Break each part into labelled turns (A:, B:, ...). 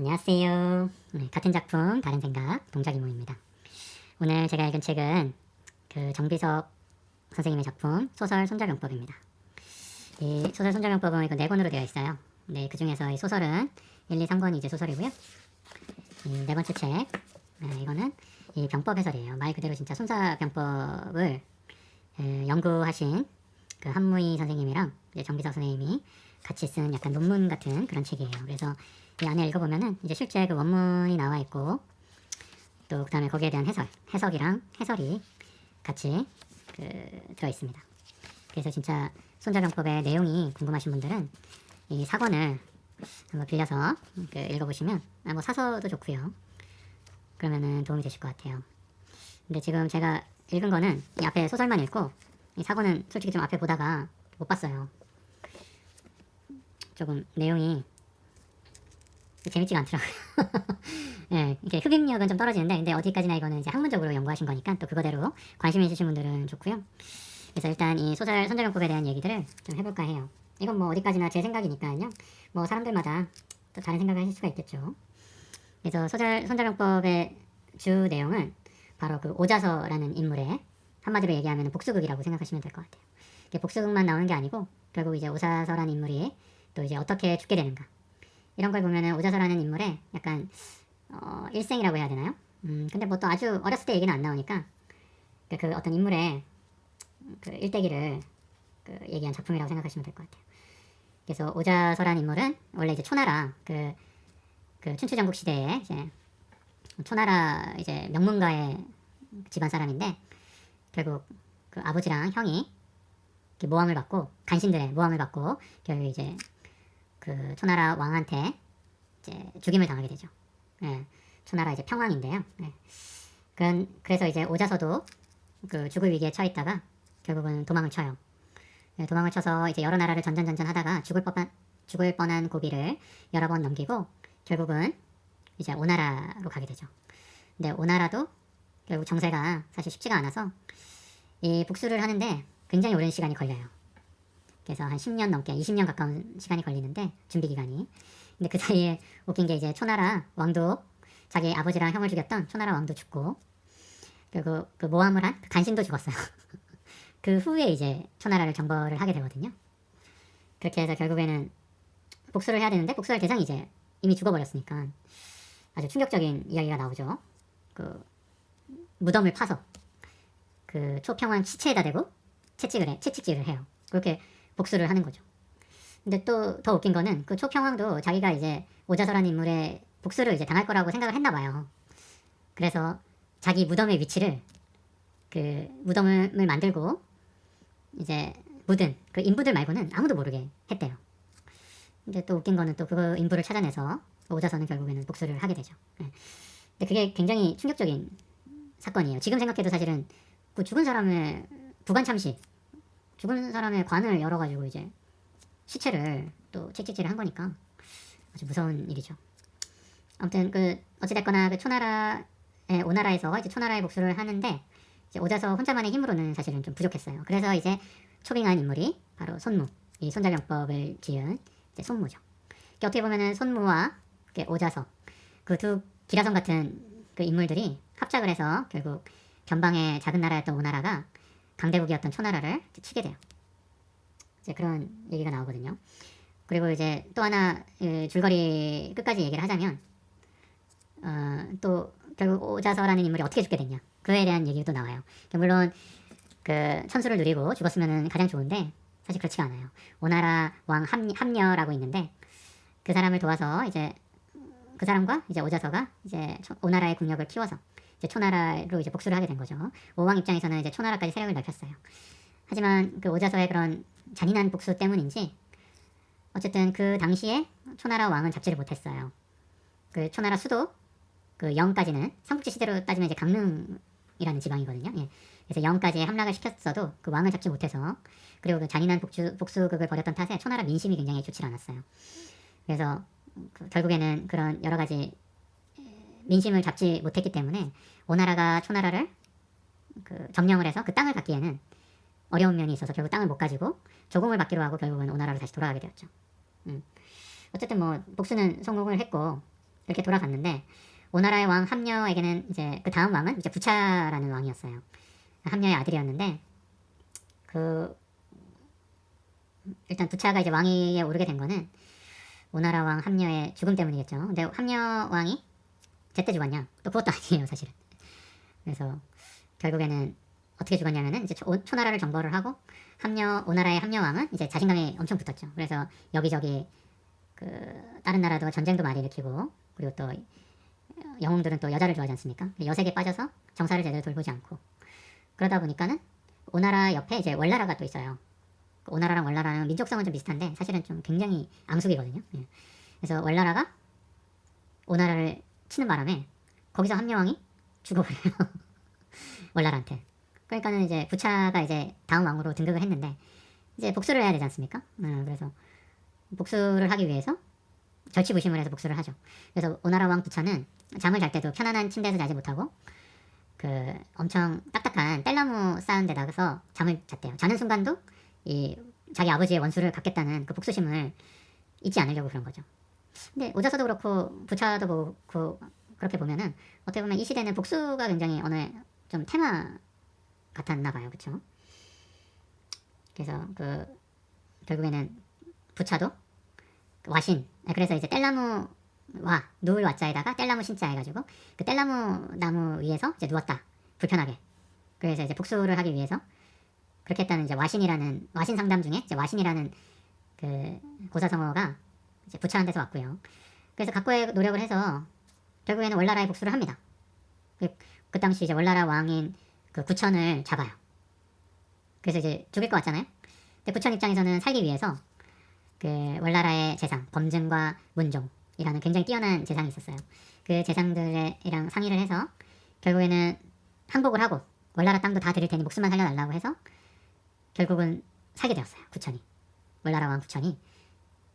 A: 안녕하세요. 같은 작품, 다른 생각, 동작이모입니다. 오늘 제가 읽은 책은 정비석 선생님의 작품 소설 손자병법입니다. 이 소설 손자병법은 이거 4권으로 되어 있어요. 네, 그 중에서 이 소설은 1, 2, 3권이 이제 소설이고요. 이 4번째 책, 이거는 이 병법 해설이에요. 말 그대로 진짜 손자병법을 연구하신 그 한무희 선생님이랑 이제 정비석 선생님이 같이 쓴 약간 논문 같은 그런 책이에요. 그래서 이 안에 읽어보면은 이제 실제 그 원문이 나와 있고 또 그다음에 거기에 대한 해석이랑 해설이 같이 들어 있습니다. 그래서 진짜 손자병법의 내용이 궁금하신 분들은 이 4권을 한번 빌려서 읽어보시면 뭐 사서도 좋고요. 그러면은 도움이 되실 것 같아요. 근데 지금 제가 읽은 거는 이 앞에 소설만 읽고 이 4권은 솔직히 좀 앞에 보다가 못 봤어요. 조금 내용이 재밌지가 않더라고요. 예, 이게 흡입력은 좀 떨어지는데, 근데 어디까지나 이거는 이제 학문적으로 연구하신 거니까 또 그거대로 관심 있으신 분들은 좋고요. 그래서 일단 이 소설 손자병법에 대한 얘기들을 좀 해볼까 해요. 이건 뭐 어디까지나 제 생각이니까요. 뭐 사람들마다 또 다른 생각을 하실 수가 있겠죠. 그래서 소설 손자병법의 주 내용은 바로 그 오자서라는 인물의 한마디로 얘기하면 복수극이라고 생각하시면 될 것 같아요. 이게 복수극만 나오는 게 아니고 결국 이제 오자서라는 인물이 또 이제 어떻게 죽게 되는가. 이런 걸 보면은 오자서라는 인물의 약간 일생이라고 해야 되나요? 근데 뭐 또 아주 어렸을 때 얘기는 안 나오니까 그 어떤 인물의 그 일대기를 얘기한 작품이라고 생각하시면 될 것 같아요. 그래서 오자서라는 인물은 원래 이제 초나라 그 춘추전국 시대에 이제 초나라 이제 명문가의 집안 사람인데 결국 그 아버지랑 형이 모함을 받고 간신들의 모함을 받고 결국 이제 그 초나라 왕한테 이제 죽임을 당하게 되죠. 예, 초나라 이제 평왕인데요. 예. 그래서 이제 오자서도 그 죽을 위기에 처했다가 결국은 도망을 쳐요. 예, 도망을 쳐서 이제 여러 나라를 전전하다가 죽을 뻔한 고비를 여러 번 넘기고 결국은 이제 오나라로 가게 되죠. 근데 오나라도 결국 정세가 사실 쉽지가 않아서 이 복수를 하는데 굉장히 오랜 시간이 걸려요. 그래서 한 10년 넘게 20년 가까운 시간이 걸리는데 준비 기간이. 근데 그 사이에 웃긴 게 이제 초나라 왕도 자기 아버지랑 형을 죽였던 초나라 왕도 죽고 그리고 그 모함을 한 간신도 죽었어요. 그 후에 이제 초나라를 정벌을 하게 되거든요. 그렇게 해서 결국에는 복수를 해야 되는데 복수할 대상이 이제 이미 죽어버렸으니까 아주 충격적인 이야기가 나오죠. 그 무덤을 파서 그 초평왕 시체에다 대고 채찍질을 해요. 그렇게 복수를 하는 거죠. 근데 또 더 웃긴 거는 그 초평왕도 자기가 이제 오자서라는 인물의 복수를 이제 당할 거라고 생각을 했나 봐요. 그래서 자기 무덤의 위치를 그 무덤을 만들고 이제 묻은 그 인부들 말고는 아무도 모르게 했대요. 근데 또 웃긴 거는 또 그 인부를 찾아내서 오자서는 결국에는 복수를 하게 되죠. 네. 근데 그게 굉장히 충격적인 사건이에요. 지금 생각해도 사실은 그 죽은 사람의 부관 참시, 죽은 사람의 관을 열어가지고 이제 시체를 또 채찍질을 한 거니까 아주 무서운 일이죠. 아무튼 어찌됐거나 초나라의 오나라에서 이제 초나라의 복수를 하는데 이제 오자서 혼자만의 힘으로는 사실은 좀 부족했어요. 그래서 이제 초빙한 인물이 바로 손무, 이 손자병법을 지은 이제 손무죠. 어떻게 보면은 손무와 오자서 그 두 기라성 같은 그 인물들이 합작을 해서 결국 변방의 작은 나라였던 오나라가 강대국이었던 초나라를 치게 돼요. 이제 그런 얘기가 나오거든요. 그리고 이제 또 하나 줄거리 끝까지 얘기를 하자면 또 결국 오자서라는 인물이 어떻게 죽게 됐냐 그에 대한 얘기도 나와요. 물론 그 천수를 누리고 죽었으면 가장 좋은데 사실 그렇지가 않아요. 오나라 왕 함녀라고 있는데 그 사람을 도와서 이제 그 사람과 이제 오자서가 이제 오나라의 국력을 키워서 이제 초나라로 이제 복수를 하게 된 거죠. 오왕 입장에서는 이제 초나라까지 세력을 넓혔어요. 하지만 그 오자서의 그런 잔인한 복수 때문인지 어쨌든 그 당시에 초나라 왕은 잡지를 못했어요. 그 초나라 수도 그 영까지는 삼국지 시대로 따지면 이제 강릉이라는 지방이거든요. 예. 그래서 영까지 함락을 시켰어도 그 왕을 잡지 못해서 그리고 그 잔인한 복수극을 벌였던 탓에 초나라 민심이 굉장히 좋지 않았어요. 그래서 결국에는 그런 여러 가지 민심을 잡지 못했기 때문에 오나라가 초나라를 점령을 해서 그 땅을 갖기에는 어려운 면이 있어서 결국 땅을 못 가지고 조공을 받기로 하고 결국은 오나라로 다시 돌아가게 되었죠. 어쨌든 뭐 복수는 성공을 했고 이렇게 돌아갔는데 오나라의 왕 함녀에게는 이제 그 다음 왕은 이제 부차라는 왕이었어요. 함녀의 아들이었는데 그 일단 부차가 이제 왕위에 오르게 된 거는 오나라 왕 함녀의 죽음 때문이겠죠. 근데 함녀 왕이 제때 죽었냐? 또 그것도 아니에요, 사실은. 그래서 결국에는 어떻게 죽었냐면은 이제 초나라를 정벌을 하고 오나라의 함녀 왕은 이제 자신감이 엄청 붙었죠. 그래서 여기저기 그 다른 나라도 전쟁도 많이 일으키고 그리고 또 영웅들은 또 여자를 좋아하지 않습니까? 여색에 빠져서 정사를 제대로 돌보지 않고 그러다 보니까는 오나라 옆에 이제 월나라가 또 있어요. 오나라랑 월나라는 민족성은 좀 비슷한데 사실은 좀 굉장히 앙숙이거든요. 예. 그래서 월나라가 오나라를 치는 바람에 거기서 함녀왕이 죽어버려요. 월나라한테. 그러니까는 이제 부차가 이제 다음 왕으로 등극을 했는데 이제 복수를 해야 되지 않습니까? 그래서 복수를 하기 위해서 절치부심을 해서 복수를 하죠. 그래서 오나라 왕 부차는 잠을 잘 때도 편안한 침대에서 자지 못하고 그 엄청 딱딱한 뗄나무 쌓은 데다가서 잠을 잤대요. 자는 순간도 이 자기 아버지의 원수를 갚겠다는 그 복수심을 잊지 않으려고 그런 거죠. 근데 오자서도 그렇고 부차도 그렇고 그렇게 보면은 어떻게 보면 이 시대는 복수가 굉장히 어느 좀 테마 같았나 봐요. 그쵸? 그래서 그 결국에는 부차도 와신 그래서 이제 뗄나무 누울 와자에다가 뗄나무 신자 해가지고 그 뗄나무 나무 위에서 이제 누웠다. 불편하게. 그래서 이제 복수를 하기 위해서 그렇게 했다는 이제 와신 상담 중에 이제 와신이라는 그 고사성어가 이제 부차한테서 왔고요. 그래서 각고의 노력을 해서 결국에는 월나라의 복수를 합니다. 그 당시 이제 월나라 왕인 그 구천을 잡아요. 그래서 이제 죽일 것 같잖아요. 근데 구천 입장에서는 살기 위해서 그 월나라의 재상, 범증과 문종이라는 굉장히 뛰어난 재상이 있었어요. 그 재상들이랑 상의를 해서 결국에는 항복을 하고 월나라 땅도 다 드릴 테니 목숨만 살려달라고 해서 결국은 살게 되었어요. 구천이. 월나라 왕 구천이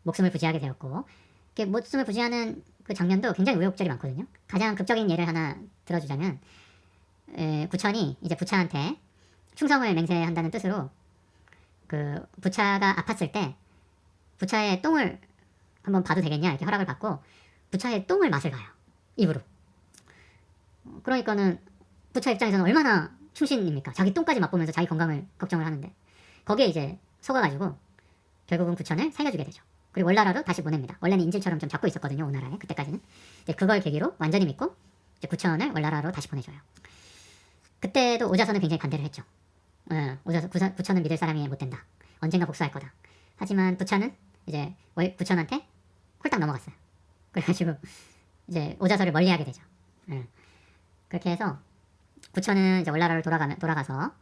A: 목숨을 부지하게 되었고 목숨을 부지하는 그 장면도 굉장히 우여곡절이 많거든요. 가장 극적인 예를 하나 들어주자면 구천이 이제 부차한테 충성을 맹세한다는 뜻으로 그 부차가 아팠을 때 부차의 똥을 한번 봐도 되겠냐 이렇게 허락을 받고 부차의 똥을 맛을 봐요. 입으로. 그러니까는 부차 입장에서는 얼마나 충신입니까? 자기 똥까지 맛보면서 자기 건강을 걱정을 하는데 거기에 이제 속아가지고 결국은 구천을 살려주게 되죠. 그리고 월나라로 다시 보냅니다. 원래는 인질처럼 좀 잡고 있었거든요. 오나라에 그때까지는. 이제 그걸 계기로 완전히 믿고 이제 구천을 월나라로 다시 보내줘요. 그때도 오자선은 굉장히 반대를 했죠. 구천은 믿을 사람이 못 된다. 언젠가 복수할 거다. 하지만 부차는 이제 구천한테 홀딱 넘어갔어요. 그래가지고 이제 오자설을 멀리하게 되죠. 그렇게 해서 구천은 이제 월나라로 돌아가서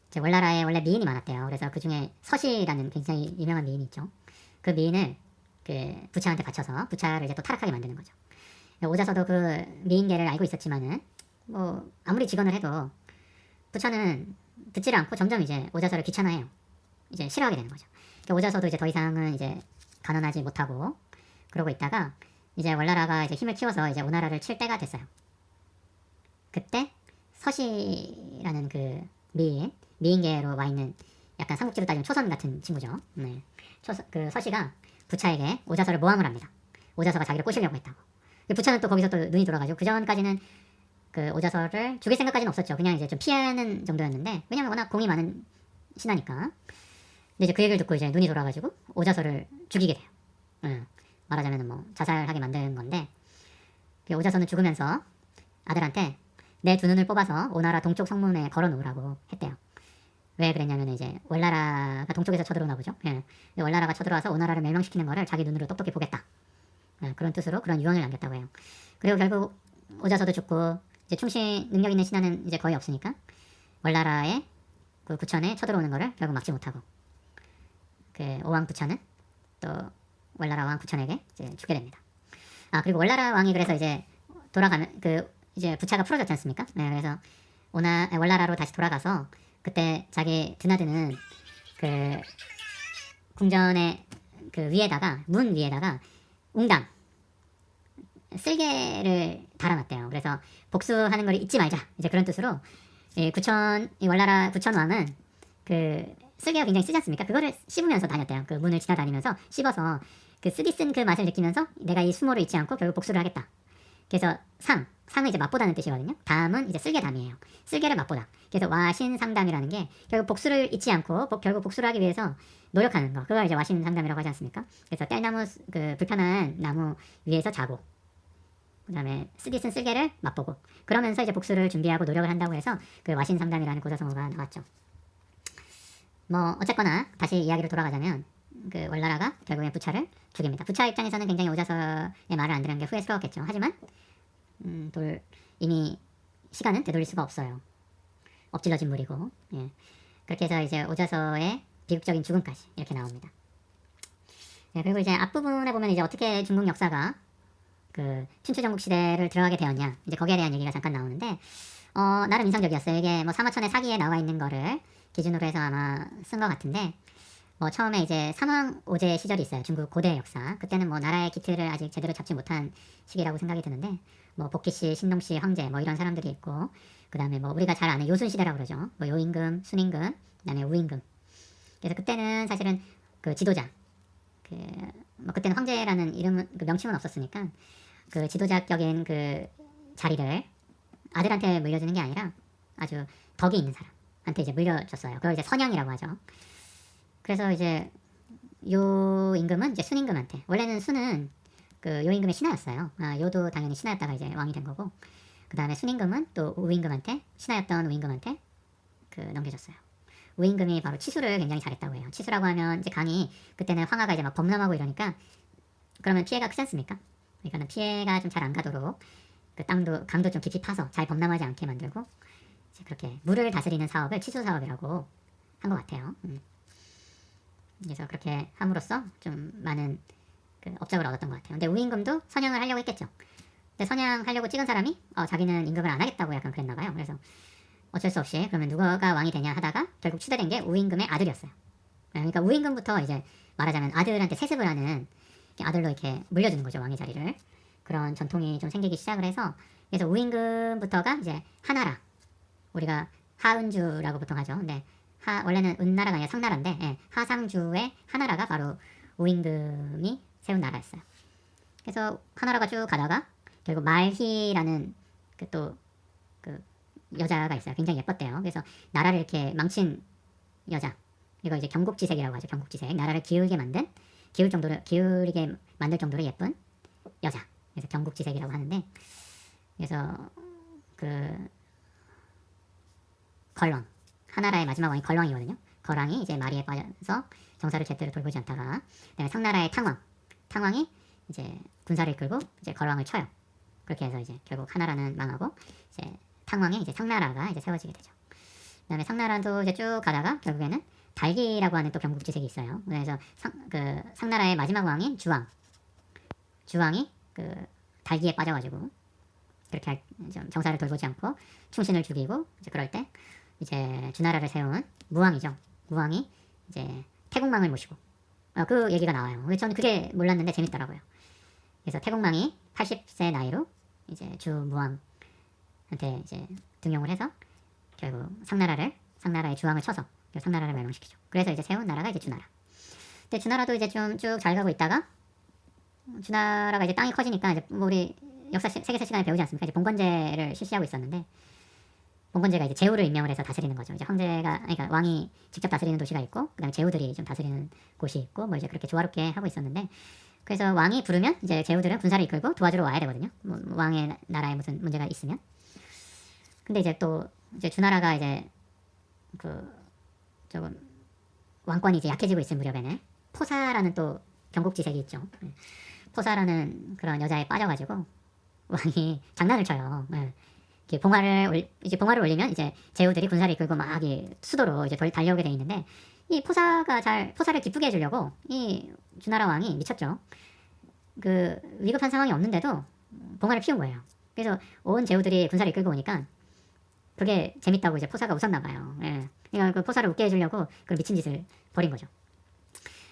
A: 이제 월나라에 원래 미인이 많았대요. 그래서 그 중에 서시라는 굉장히 유명한 미인이 있죠. 그 미인을 그 부차한테 바쳐서 부차를 이제 또 타락하게 만드는 거죠. 오자서도 그 미인계를 알고 있었지만은 뭐 아무리 직언을 해도 부차는 듣지를 않고 점점 이제 오자서를 귀찮아해요. 이제 싫어하게 되는 거죠. 오자서도 이제 더 이상은 이제 가난하지 못하고 그러고 있다가 이제 월나라가 이제 힘을 키워서 이제 오나라를 칠 때가 됐어요. 그때 서시라는 그 미인계로 와 있는 약간 삼국지로 따지면 초선 같은 친구죠. 네. 그 서시가 부차에게 오자서를 모함을 합니다. 오자서가 자기를 꼬시려고 했다고. 부차는 또 거기서 또 눈이 돌아가죠. 그 전까지는 그 오자서를 죽일 생각까지는 없었죠. 그냥 이제 좀 피하는 정도였는데 왜냐면 워낙 공이 많은 신하니까. 근데 이제 그 얘기를 듣고 이제 눈이 돌아가지고 오자서를 죽이게 돼요. 말하자면 뭐 자살하게 만든 건데 오자서는 죽으면서 아들한테 내 두 눈을 뽑아서 오나라 동쪽 성문에 걸어 놓으라고 했대요. 왜 그랬냐면 이제 월나라가 동쪽에서 쳐들어오나 보죠. 월나라가 쳐들어와서 오나라를 멸망시키는 거를 자기 눈으로 똑똑히 보겠다. 그런 뜻으로 그런 유언을 남겼다고 해요. 그리고 결국 오자서도 죽고 이제 충신 능력 있는 신하는 이제 거의 없으니까 월나라의 그 구천에 쳐들어오는 거를 결국 막지 못하고 그 오왕 부차는 또 월나라 왕 구천에게 이제 죽게 됩니다. 그리고 월나라 왕이 그래서 이제 돌아가면 그 이제 부차가 풀어졌지 않습니까? 그래서 월나라로 다시 돌아가서 그때 자기 드나드는 그 궁전의 그 위에다가 문 위에다가 웅당 쓸개를 달아놨대요. 그래서 복수하는 걸 잊지 말자. 이제 그런 뜻으로 이 월나라 구천 왕은 그 쓸개가 굉장히 쓰지 않습니까? 그거를 씹으면서 다녔대요. 그 문을 지나다니면서 씹어서 그 쓰디 쓴 그 맛을 느끼면서 내가 이 수모를 잊지 않고 결국 복수를 하겠다. 그래서 상은 이제 맛보다는 뜻이거든요. 담은 이제 쓸개담이에요. 쓸개를 맛보다. 그래서 와신상담이라는 게 결국 복수를 잊지 않고 결국 복수를 하기 위해서 노력하는 거. 그걸 이제 와신상담이라고 하지 않습니까? 그래서 뗄나무 그 불편한 나무 위에서 자고 그다음에 쓰디 쓴 쓸개를 맛보고 그러면서 이제 복수를 준비하고 노력을 한다고 해서 그 와신상담이라는 고사성어가 나왔죠. 뭐 어쨌거나 다시 이야기로 돌아가자면 그 월나라가 결국엔 부차를 죽입니다. 부차 입장에서는 굉장히 오자서의 말을 안 들은 게 후회스러웠겠죠. 하지만 이미 시간은 되돌릴 수가 없어요. 엎질러진 물이고 예. 그렇게 해서 이제 오자서의 비극적인 죽음까지 이렇게 나옵니다. 예, 그리고 이제 앞부분에 보면 이제 어떻게 중국 역사가 그 춘추 전국 시대를 들어가게 되었냐 이제 거기에 대한 얘기가 잠깐 나오는데 나름 인상적이었어요. 이게 뭐 사마천의 사기에 나와 있는 거를 기준으로 해서 아마 쓴 것 같은데 뭐 처음에 이제 삼왕오제 시절이 있어요. 중국 고대 역사. 그때는 뭐 나라의 기틀을 아직 제대로 잡지 못한 시기라고 생각이 드는데 뭐 복희씨, 신동씨, 황제 뭐 이런 사람들이 있고 그 다음에 뭐 우리가 잘 아는 요순 시대라고 그러죠. 뭐 요임금, 순임금, 그 다음에 우임금. 그래서 그때는 사실은 그 지도자 뭐 그때는 황제라는 이름은 그 명칭은 없었으니까 그 지도자격인 그 자리를 아들한테 물려주는 게 아니라 아주 덕이 있는 사람한테 이제 물려줬어요. 그걸 이제 선양이라고 하죠. 그래서 이제 요 임금은 이제 순임금한테 원래는 순은 그 요 임금의 신하였어요. 요도 당연히 신하였다가 이제 왕이 된 거고 그 다음에 순임금은 또 우임금한테 신하였던 우임금한테 그 넘겨줬어요. 우임금이 바로 치수를 굉장히 잘했다고 해요. 치수라고 하면 이제 강이 그때는 황하가 이제 막 범람하고 이러니까 그러면 피해가 크지 않습니까? 그러니까는 피해가 좀 잘 안 가도록 그 강도 좀 깊이 파서 잘 범람하지 않게 만들고 이제 그렇게 물을 다스리는 사업을 치수 사업이라고 한 것 같아요. 그래서 그렇게 함으로써 좀 많은 그 업적을 얻었던 것 같아요. 근데 우임금도 선양을 하려고 했겠죠. 근데 선양하려고 찍은 사람이 자기는 임금을 안 하겠다고 약간 그랬나 봐요. 그래서 어쩔 수 없이 그러면 누가 왕이 되냐 하다가 결국 추대된 게 우임금의 아들이었어요. 그러니까 우임금부터 이제 말하자면 아들한테 세습을 하는 아들로 이렇게 물려주는 거죠. 왕의 자리를. 그런 전통이 좀 생기기 시작을 해서 그래서 우임금부터가 이제 하나라 우리가 하은주라고 보통 하죠. 근데 원래는 은나라가 아니라 상나라인데 하상주의 하나라가 바로 우임금이 세운 나라였어요. 그래서 하나라가 쭉 가다가 결국 말희라는 그 여자가 있어요. 굉장히 예뻤대요. 그래서 나라를 이렇게 망친 여자 이거 이제 경국지색이라고 하죠. 경국지색 나라를 기울게 기울이게 만들 정도로 예쁜 여자 그래서 경국지색이라고 하는데 그래서 그 걸왕 하나라의 마지막 왕이 걸왕이거든요. 걸왕이 이제 마리에 빠져서 정사를 제대로 돌보지 않다가 그다음에 상나라의 탕왕이 이제 군사를 이끌고 이제 걸왕을 쳐요. 그렇게 해서 이제 결국 하나라는 망하고 이제 탕왕의 이제 상나라가 이제 세워지게 되죠. 그다음에 상나라도 이제 쭉 가다가 결국에는 달기라고 하는 또 경국지색이 있어요. 그래서 상나라의 마지막 왕인 주왕이 그 달기에 빠져가지고 그렇게 좀 정사를 돌보지 않고 충신을 죽이고 이제 그럴 때 이제 주나라를 세운 무왕이죠. 무왕이 이제 태국망을 모시고 그 얘기가 나와요. 저는 그게 몰랐는데 재밌더라고요. 그래서 태국망이 80세 나이로 이제 주무왕한테 이제 등용을 해서 결국 상나라의 주왕을 쳐서 상나라를 멸망시키죠. 그래서 이제 세운 나라가 이제 주나라. 근데 주나라도 이제 좀 쭉 잘 가고 있다가 주나라가 이제 땅이 커지니까 이제 우리 역사 세계사 시간에 배우지 않습니까? 이제 봉건제를 실시하고 있었는데 봉건제가 이제 제후를 임명을 해서 다스리는 거죠. 이제 그러니까 왕이 직접 다스리는 도시가 있고 그다음에 제후들이 좀 다스리는 곳이 있고 뭐 이제 그렇게 조화롭게 하고 있었는데 그래서 왕이 부르면 이제 제후들은 군사를 이끌고 도와주러 와야 되거든요. 뭐 왕의 나라에 무슨 문제가 있으면. 근데 이제 또 이제 주나라가 이제 그 조금 왕권이 이제 약해지고 있을 무렵에는 포사라는 또 경국지색이 있죠. 포사라는 그런 여자에 빠져가지고 왕이 장난을 쳐요. 이렇게 봉화를 올리면 이제 제후들이 군사를 이끌고 막 수도로 이제 달려오게 돼 있는데 이 포사를 기쁘게 해주려고 이 주나라 왕이 미쳤죠. 그 위급한 상황이 없는데도 봉화를 피운 거예요. 그래서 온 제후들이 군사를 이끌고 오니까 그게 재밌다고 이제 포사가 웃었나 봐요. 그러니까 그 포사를 웃게 해주려고 그 미친 짓을 벌인 거죠.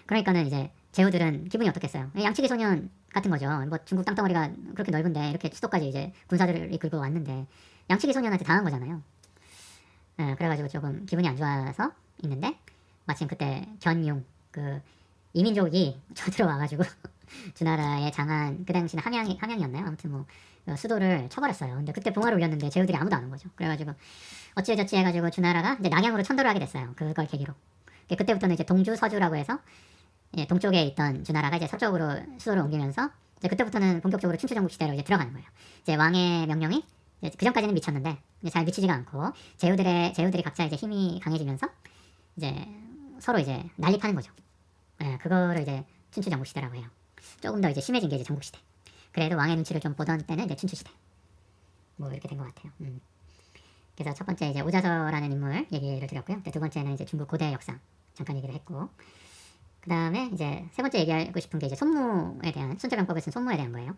A: 그러니까는 이제 제후들은 기분이 어떻겠어요? 양치기 소년 같은 거죠. 뭐 중국 땅덩어리가 그렇게 넓은데 이렇게 수도까지 이제 군사들을 이끌고 왔는데 양치기 소년한테 당한 거잖아요. 그래가지고 조금 기분이 안 좋아서 있는데 마침 그때 견융 그 이민족이 쳐들어와가지고 주나라의 장한 그 당시는 함양이었나요? 아무튼 뭐 수도를 쳐버렸어요. 근데 그때 봉화를 올렸는데 제후들이 아무도 안 온 거죠. 그래가지고 어찌저찌 해가지고 주나라가 이제 낙양으로 천도를 하게 됐어요. 그걸 계기로. 그때부터는 이제 동주 서주라고 해서 동쪽에 있던 주나라가 이제 서쪽으로 수도를 옮기면서 이제 그때부터는 본격적으로 춘추 전국 시대로 이제 들어가는 거예요. 이제 왕의 명령이 그 전까지는 미쳤는데 이제 잘 미치지가 않고 제후들이 각자 이제 힘이 강해지면서 이제 서로 이제 난립하는 거죠. 그거를 이제 춘추 전국 시대라고 해요. 조금 더 이제 심해진 게 이제 전국 시대. 그래도 왕의 눈치를 좀 보던 때는 이제 춘추 시대. 뭐 이렇게 된 것 같아요. 그래서 첫 번째 이제 오자서라는 인물 얘기를 드렸고요. 두 번째는 이제 중국 고대 역사 잠깐 얘기를 했고, 그 다음에 이제 세 번째 얘기하고 싶은 게 이제 손무에 대한 순자병법을 쓴 손무에 대한 거예요.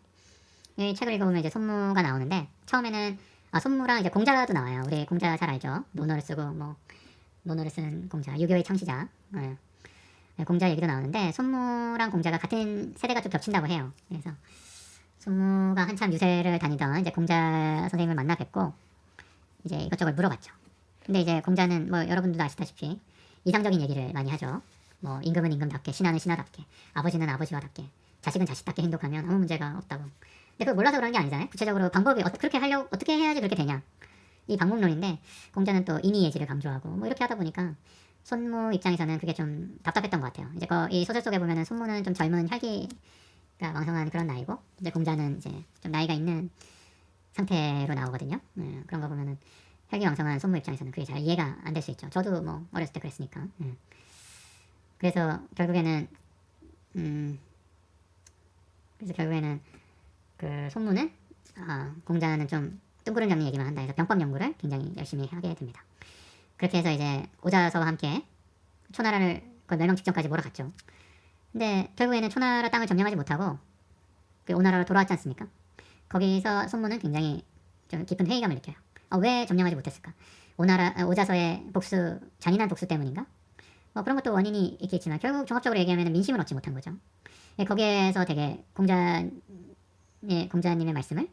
A: 이 책을 읽어보면 이제 손무가 나오는데 처음에는 손무랑 이제 공자도 나와요. 우리 공자 잘 알죠? 논어를 쓰고 뭐 논어를 쓰는 공자, 유교의 창시자. 공자 얘기도 나오는데 손무랑 공자가 같은 세대가 좀 겹친다고 해요. 그래서 손무가 한참 유세를 다니던 이제 공자 선생님을 만나 뵙고 이제 이것저것 물어봤죠. 근데 이제 공자는 뭐 여러분들도 아시다시피 이상적인 얘기를 많이 하죠. 뭐 임금은 임금답게, 신하는 신하답게, 아버지는 아버지와답게, 자식은 자식답게 행동하면 아무 문제가 없다고. 근데 그걸 몰라서 그런 게 아니잖아요. 구체적으로 방법이 어떻게 해야지 그렇게 되냐. 이 방법론인데 공자는 또 인의예지를 강조하고 뭐 이렇게 하다 보니까 손무 입장에서는 그게 좀 답답했던 것 같아요. 이제 이 소설 속에 보면은 손무는 좀 젊은 혈기가 왕성한 그런 나이고 이제 공자는 이제 좀 나이가 있는 상태로 나오거든요. 그런 거 보면은 혈기왕성한 손무 입장에서는 그게 잘 이해가 안 될 수 있죠. 저도 뭐 어렸을 때 그랬으니까. 그래서 결국에는 그 손무는 공자는 좀 뜬구름 잡는 얘기만 한다 해서 병법 연구를 굉장히 열심히 하게 됩니다. 그렇게 해서 이제 오자서와 함께 초나라를 그 멸망 직전까지 몰아갔죠. 근데 결국에는 초나라 땅을 점령하지 못하고 그 오나라로 돌아왔지 않습니까? 거기서 손무는 굉장히 좀 깊은 회의감을 느껴요. 왜 점령하지 못했을까? 오자서의 잔인한 복수 때문인가? 뭐 그런 것도 원인이 있겠지만 결국 종합적으로 얘기하면 민심을 얻지 못한 거죠. 거기에서 되게 공자님의 말씀을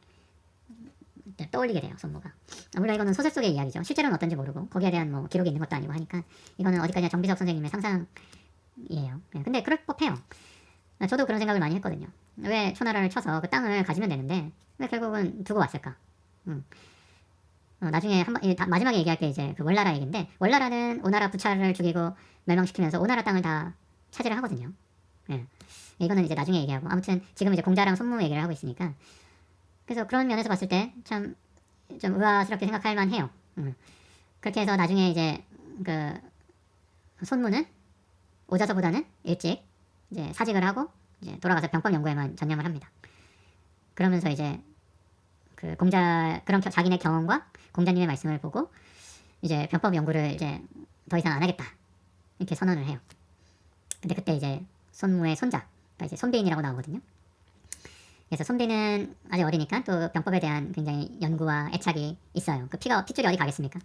A: 떠올리게 돼요, 손무가. 물론 이거는 소설 속의 이야기죠. 실제로는 어떤지 모르고 거기에 대한 뭐 기록이 있는 것도 아니고 하니까 이거는 어디까지나 정비석 선생님의 상상이에요. 근데 그럴 법해요. 저도 그런 생각을 많이 했거든요. 왜 초나라를 쳐서 그 땅을 가지면 되는데 왜 결국은 두고 왔을까? 나중에 마지막에 얘기할 게 이제 그 월나라 얘기인데 월나라는 오나라 부차를 죽이고 멸망시키면서 오나라 땅을 다 차지를 하거든요. 이거는 이제 나중에 얘기하고 아무튼 지금 이제 공자랑 손무 얘기를 하고 있으니까 그래서 그런 면에서 봤을 때 참 좀 의아스럽게 생각할 만해요. 그렇게 해서 나중에 이제 그 손무는 오자서보다는 일찍 이제 사직을 하고 이제 돌아가서 병법 연구에만 전념을 합니다. 그러면서 이제 그 그런 자기네 경험과 공자님의 말씀을 보고 이제 병법 연구를 이제 더 이상 안 하겠다 이렇게 선언을 해요. 근데 그때 이제 손무의 손자, 그러니까 이제 손비인이라고 나오거든요. 그래서 손비는 아직 어리니까 또 병법에 대한 굉장히 연구와 애착이 있어요. 그 핏줄이 어디 가겠습니까?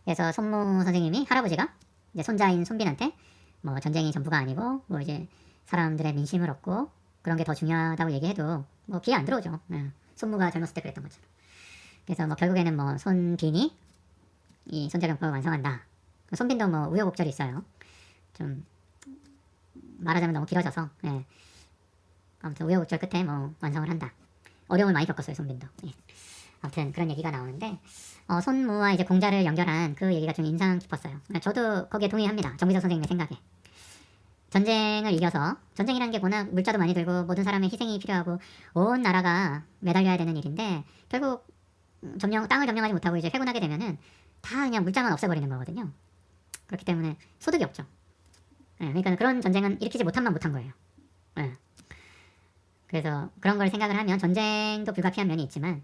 A: 그래서 손무 선생님이 할아버지가 이제 손자인 손빈한테 뭐 전쟁이 전부가 아니고 뭐 이제 사람들의 민심을 얻고 그런 게 더 중요하다고 얘기해도 뭐 귀에 안 들어오죠. 손무가 젊었을 때 그랬던 것처럼. 그래서 뭐 결국에는 뭐 손빈이 이 손자병법을 완성한다. 손빈도 뭐 우여곡절이 있어요. 좀 말하자면 너무 길어져서 아무튼 우여곡절 끝에 뭐 완성을 한다. 어려움을 많이 겪었어요, 손빈도. 아무튼 그런 얘기가 나오는데 손무와 이제 공자를 연결한 그 얘기가 좀 인상 깊었어요. 저도 거기에 동의합니다. 정비석 선생님의 생각에. 전쟁을 이겨서 전쟁이라는 게 워낙 물자도 많이 들고 모든 사람의 희생이 필요하고 온 나라가 매달려야 되는 일인데 결국 땅을 점령하지 못하고 이제 회군하게 되면은 다 그냥 물자만 없애버리는 거거든요. 그렇기 때문에 소득이 없죠. 그러니까 그런 전쟁은 일으키지 못한 거예요. 그래서 그런 걸 생각을 하면 전쟁도 불가피한 면이 있지만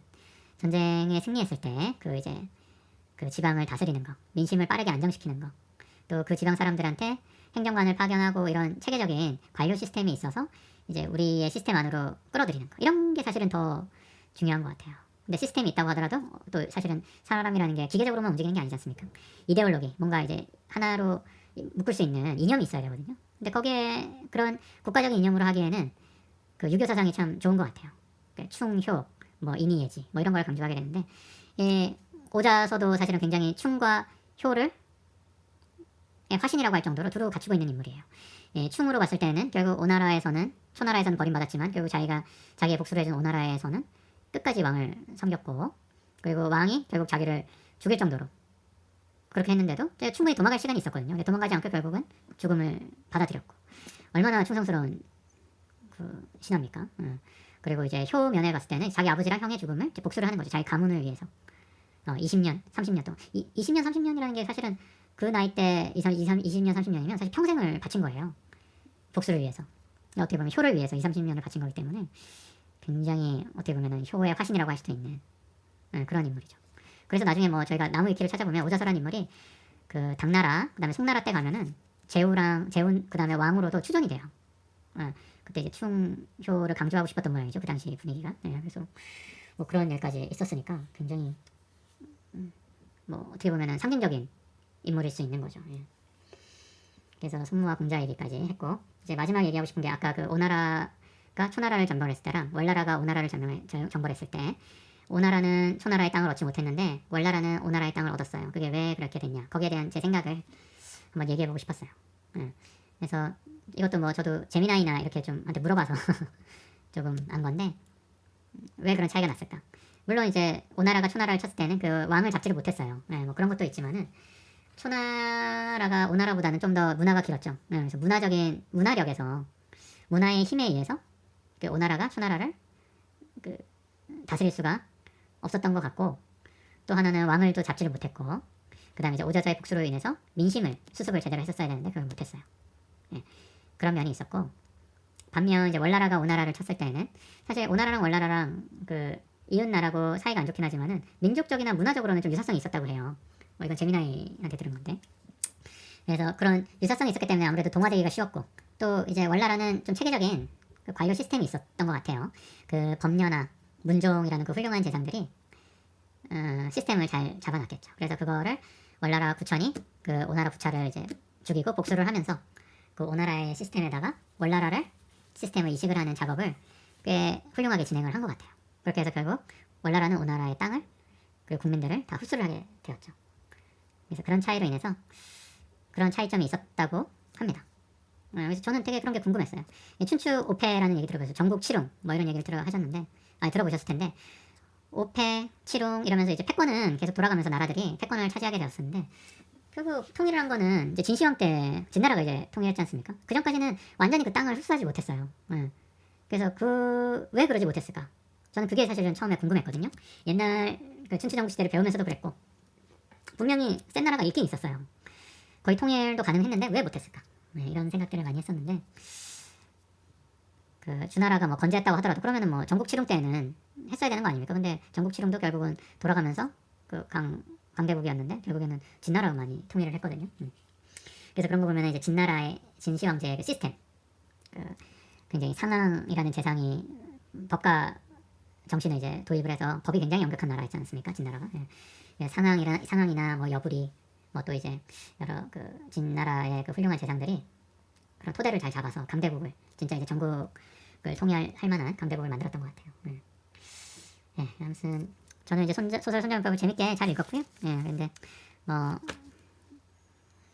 A: 전쟁에 승리했을 때 그 지방을 다스리는 거, 민심을 빠르게 안정시키는 거, 또 그 지방 사람들한테 행정관을 파견하고 이런 체계적인 관료 시스템이 있어서 이제 우리의 시스템 안으로 끌어들이는 거, 이런 게 사실은 더 중요한 것 같아요. 근데 시스템이 있다고 하더라도 또 사실은 사람이라는 게 기계적으로만 움직이는 게 아니지 않습니까? 이데올로기, 뭔가 이제 하나로 묶을 수 있는 이념이 있어야 되거든요. 근데 거기에 그런 국가적인 이념으로 하기에는 그 유교 사상이 참 좋은 것 같아요. 충, 효, 뭐 인의예지, 뭐 이런 걸 강조하게 되는데 오자서도 사실은 굉장히 충과 효를 화신이라고 할 정도로 두루 갖추고 있는 인물이에요. 예, 충으로 봤을 때는 결국 오나라에서는 초나라에서는 버림받았지만 결국 자기의 복수를 해준 오나라에서는 끝까지 왕을 섬겼고 그리고 왕이 결국 자기를 죽일 정도로 그렇게 했는데도 충분히 도망갈 시간이 있었거든요. 근데 도망가지 않고 결국은 죽음을 받아들였고 얼마나 충성스러운 그 신하입니까? 그리고 이제 효면에 갔을 때는 자기 아버지랑 형의 죽음을 이제 복수를 하는 거죠. 자기 가문을 위해서 20년, 30년 동안 20년, 30년이라는 게 사실은 그 나이 때 20년, 30년이면 사실 평생을 바친 거예요. 복수를 위해서. 어떻게 보면 효를 위해서 30년을 바친 거기 때문에 굉장히 어떻게 보면 효의 화신이라고 할 수도 있는 그런 인물이죠. 그래서 나중에 뭐 저희가 나무위키를 찾아보면 오자설한 인물이 그 당나라 그다음에 송나라 때 가면은 제운 그다음에 왕으로도 추존이 돼요. 그때 이제 충효를 강조하고 싶었던 모양이죠. 그 당시 분위기가. 그래서 뭐 그런 일까지 있었으니까 굉장히 뭐 어떻게 보면은 상징적인 인물일 수 있는 거죠. 그래서 손무와 공자 얘기까지 했고 이제 마지막 얘기하고 싶은 게 아까 그 오나라가 초나라를 점령했을 때랑 월나라가 오나라를 정벌했을 때 오나라는 초나라의 땅을 얻지 못했는데 월나라는 오나라의 땅을 얻었어요. 그게 왜 그렇게 됐냐? 거기에 대한 제 생각을 한번 얘기해보고 싶었어요. 그래서 이것도 뭐 저도 제미나이나 이렇게 좀 한테 물어봐서 조금 안 건데 왜 그런 차이가 났을까? 물론 이제 오나라가 초나라를 쳤을 때는 그 왕을 잡지를 못했어요. 뭐 그런 것도 있지만은 초나라가 오나라보다는 좀 더 문화가 길었죠. 그래서 문화력에서 문화의 힘에 의해서 그 오나라가 초나라를 그 다스릴 수가 없었던 것 같고 또 하나는 왕을 또 잡지를 못했고 그 다음에 이제 오자자의 복수로 인해서 민심을 수습을 제대로 했었어야 되는데 그걸 못했어요. 그런 면이 있었고 반면 이제 월나라가 오나라를 쳤을 때는 사실 오나라랑 월나라랑 그 이웃 나라고 사이가 안 좋긴 하지만은 민족적이나 문화적으로는 좀 유사성이 있었다고 해요. 이건 재미나이한테 들은 건데 그래서 그런 유사성이 있었기 때문에 아무래도 동화되기가 쉬웠고 또 이제 월나라는 좀 체계적인 그 관료 시스템이 있었던 것 같아요. 그 법녀나 문종이라는 그 훌륭한 재상들이 시스템을 잘 잡아놨겠죠. 그래서 그거를 월나라 구천이 그 오나라 부차를 이제 죽이고 복수를 하면서 그 오나라의 시스템에다가 월나라를 시스템을 이식을 하는 작업을 꽤 훌륭하게 진행을 한 것 같아요. 그렇게 해서 결국 월나라는 오나라의 땅을 그리고 국민들을 다 흡수를 하게 되었죠. 그래서 그런 차이로 인해서 그런 차이점이 있었다고 합니다. 그래서 저는 되게 그런 게 궁금했어요. 춘추 5패라는 얘기 들어보셨어요. 전국 칠웅 뭐 이런 얘기를 들어보셨을 텐데 5패, 칠웅 이러면서 이제 패권은 계속 돌아가면서 나라들이 패권을 차지하게 되었었는데 결국 통일을 한 거는 이제 진시황 때 진나라가 이제 통일했지 않습니까? 그 전까지는 완전히 그 땅을 흡수하지 못했어요. 그래서 왜 그러지 못했을까? 저는 그게 사실 좀 처음에 궁금했거든요. 옛날 그 춘추전국 시대를 배우면서도 그랬고 분명히 센 나라가 있긴 있었어요. 거의 통일도 가능했는데 왜 못했을까? 이런 생각들을 많이 했었는데 그 주나라가 뭐 건재했다고 하더라도 그러면은 뭐 전국 칠웅 때는 했어야 되는 거 아닙니까? 근데 전국 칠웅도 결국은 돌아가면서 그 강대국이었는데 결국에는 진나라가 많이 통일을 했거든요. 그래서 그런 거 보면 이제 진나라의 진시황제의 그 시스템 그 굉장히 상항이라는 재상이 법과 정신을 이제 도입을 해서 법이 굉장히 엄격한 나라였지 않습니까? 진나라가 상항이나 뭐 여부리 뭐 또 이제 여러 그 진나라의 그 훌륭한 재상들이 그런 토대를 잘 잡아서 강대국을 진짜 이제 전국을 통일할 만한 강대국을 만들었던 것 같아요. 아무튼 저는 이제 소설 손자병법을 재밌게 잘 읽었고요. 근데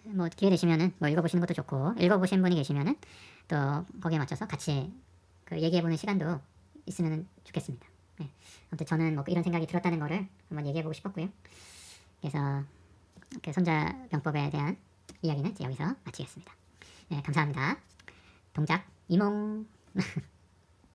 A: 뭐 기회 되시면은 뭐 읽어보시는 것도 좋고 읽어보신 분이 계시면은 또 거기에 맞춰서 같이 그 얘기해보는 시간도 있으면 좋겠습니다. 아무튼 저는 뭐 이런 생각이 들었다는 거를 한번 얘기해보고 싶었고요. 그래서 그 손자병법에 대한 이야기는 여기서 마치겠습니다. 감사합니다. 동작 이몽